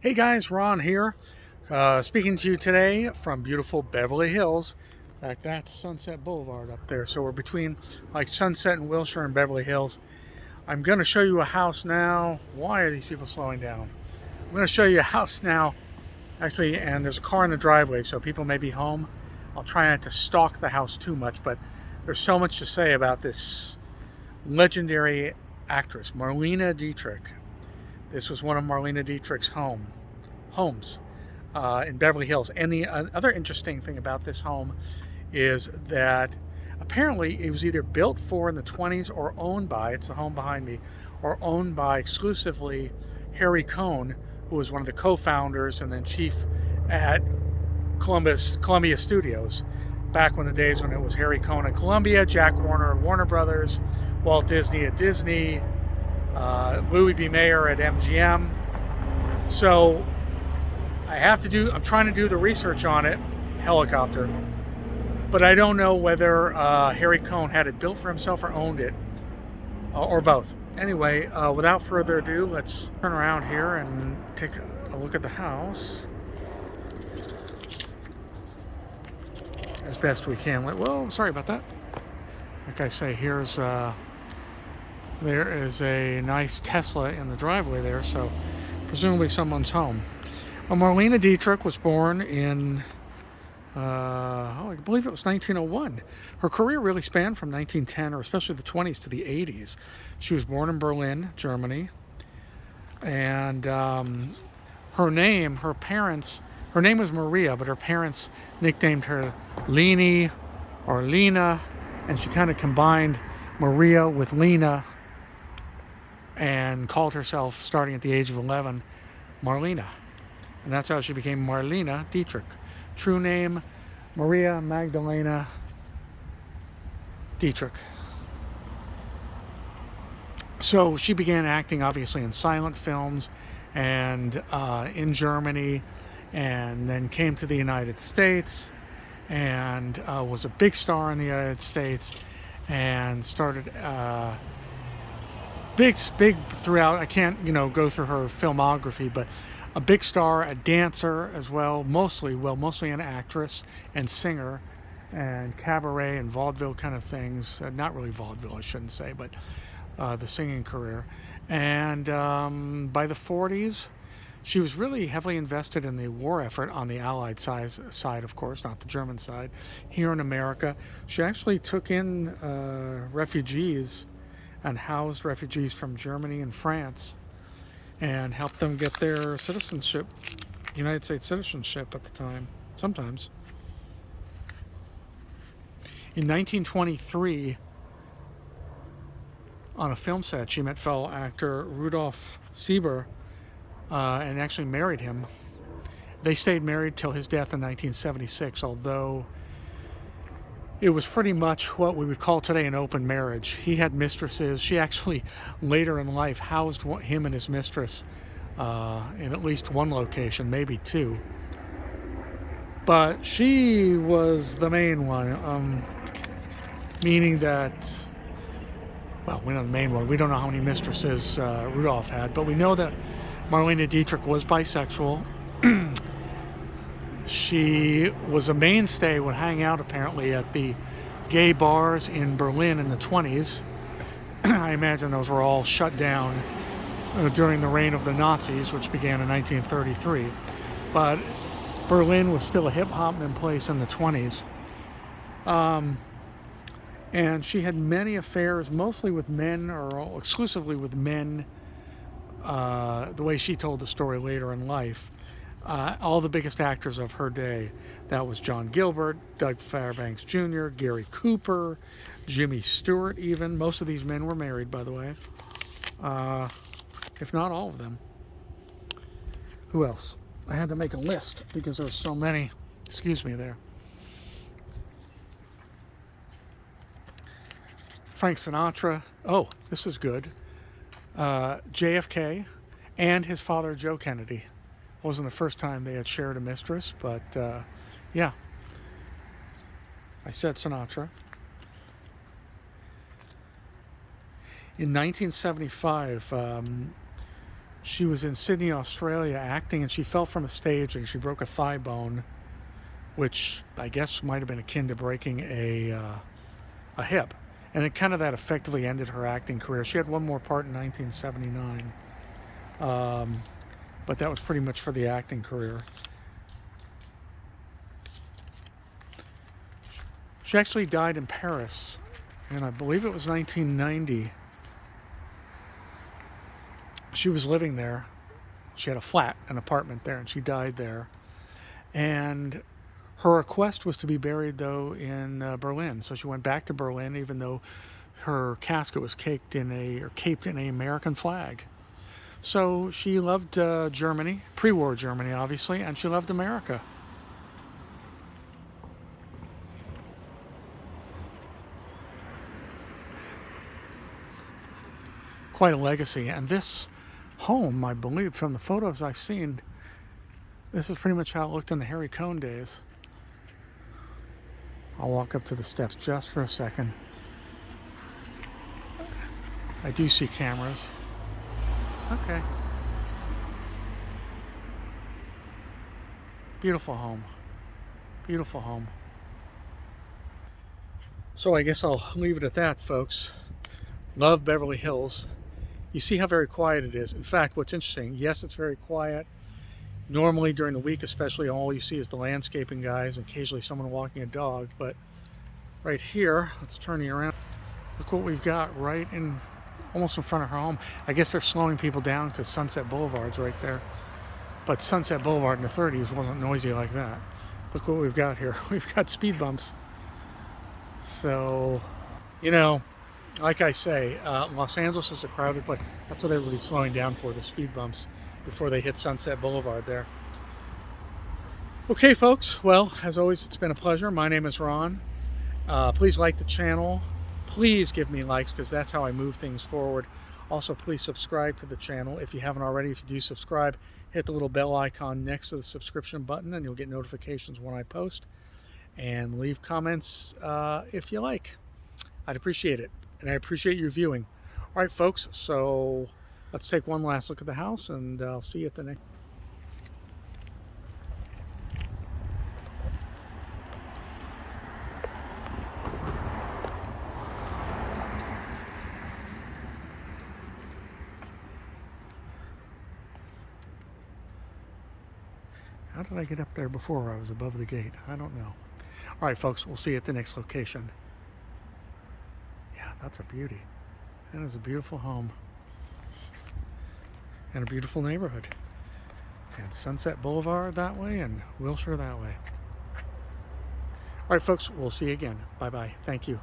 Hey guys, Ron here, speaking to you today from beautiful Beverly Hills. In fact, that's Sunset Boulevard up there. So we're between like Sunset and Wilshire and Beverly Hills. I'm going to show you a house now. Why are these people slowing down? I'm going to show you a house now, actually, and there's a car in the driveway, so people may be home. I'll try not to stalk the house too much, but there's so much to say about this legendary actress, Marlene Dietrich. This was one of Marlene Dietrich's homes in Beverly Hills. And the other interesting thing about this home is that apparently it was either built for in the 20s or owned by, it's the home behind me, or owned by exclusively Harry Cohn, who was one of the co-founders and then chief at Columbia Studios, back when the days when it was Harry Cohn at Columbia, Jack Warner at Warner Brothers, Walt Disney at Disney, Louis B. Mayer at MGM. So I'm trying to do the research on it, helicopter, but I don't know whether Harry Cohn had it built for himself or owned it, or both. Anyway, without further ado, let's turn around here and take a look at the house as best we can. Well, sorry about that. Like I say, there is a nice Tesla in the driveway there, so presumably someone's home. Well, Marlene Dietrich was born in, I believe it was 1901. Her career really spanned from 1910, or especially the 20s, to the 80s. She was born in Berlin, Germany, and her name was Maria, but her parents nicknamed her Leni or Lena, and she kind of combined Maria with Lena and called herself, starting at the age of 11, Marlena. And that's how she became Marlene Dietrich. True name, Maria Magdalena Dietrich. So she began acting, obviously, in silent films and in Germany, and then came to the United States and was a big star in the United States and started big throughout. I can't go through her filmography, but a big star, a dancer as well, mostly an actress and singer, and cabaret and vaudeville kind of things. Not really vaudeville, I shouldn't say, but the singing career. And by the 40s, she was really heavily invested in the war effort on the Allied side, of course, not the German side. Here in America, she actually took in refugees and housed refugees from Germany and France and helped them get their citizenship, United States citizenship at the time, sometimes. In 1923, on a film set, she met fellow actor Rudolf Sieber and actually married him. They stayed married till his death in 1976, although it was pretty much what we would call today an open marriage. He had mistresses. She actually, later in life, housed him and his mistress in at least one location, maybe two. But she was the main one, meaning that, well, we're not the main one. We don't know how many mistresses Rudolph had, but we know that Marlene Dietrich was bisexual. She was a mainstay, would hang out apparently at the gay bars in Berlin in the 20s. I imagine those were all shut down during the reign of the Nazis, which began in 1933. But Berlin was still a hip-hop place in the 20s. And she had many affairs, mostly with men, or exclusively with men, the way she told the story later in life. All the biggest actors of her day. That was John Gilbert, Doug Fairbanks Jr., Gary Cooper, Jimmy Stewart even. Most of these men were married, by the way. If not all of them. Who else? I had to make a list because there were so many. Excuse me there. Frank Sinatra. Oh, this is good. JFK and his father, Joe Kennedy. Wasn't the first time they had shared a mistress, but yeah. I said Sinatra. In 1975, She was in Sydney, Australia acting, and she fell from a stage and she broke a thigh bone, which I guess might have been akin to breaking a hip. And it kind of that effectively ended her acting career. She had one more part in 1979, but that was pretty much for the acting career. She actually died in Paris, and I believe it was 1990. She was living there. She had a flat, an apartment there, and she died there. And her request was to be buried, though, in Berlin. So she went back to Berlin, even though her casket was caped in a American flag. So she loved Germany, pre-war Germany, obviously, and she loved America. Quite a legacy. And this home, I believe, from the photos I've seen, this is pretty much how it looked in the Harry Cohn days. I'll walk up to the steps just for a second. I do see cameras. Okay. Beautiful home. Beautiful home. So I guess I'll leave it at that, folks. Love Beverly Hills. You see how very quiet it is. In fact, what's interesting, yes, it's very quiet. Normally during the week especially, all you see is the landscaping guys and occasionally someone walking a dog. But right here, let's turn you around. Look what we've got right in, almost in front of her home. I guess they're slowing people down because Sunset Boulevard's right there. But Sunset Boulevard in the 30s wasn't noisy like that. Look what we've got here. We've got speed bumps. So, you know, like I say, Los Angeles is a crowded place. That's what everybody's slowing down for, the speed bumps, before they hit Sunset Boulevard there. Okay, folks. Well, as always, it's been a pleasure. My name is Ron. Please like the channel. Please give me likes, because that's how I move things forward. Also, please subscribe to the channel if you haven't already. If you do subscribe, hit the little bell icon next to the subscription button, and you'll get notifications when I post. And leave comments if you like. I'd appreciate it. And I appreciate your viewing. All right, folks, so let's take one last look at the house, and I'll see you at the next. How did I get up there before I was above the gate? I don't know. All right, folks, we'll see you at the next location. Yeah, that's a beauty. That is a beautiful home. And a beautiful neighborhood. And Sunset Boulevard that way and Wilshire that way. All right, folks, we'll see you again. Bye-bye. Thank you.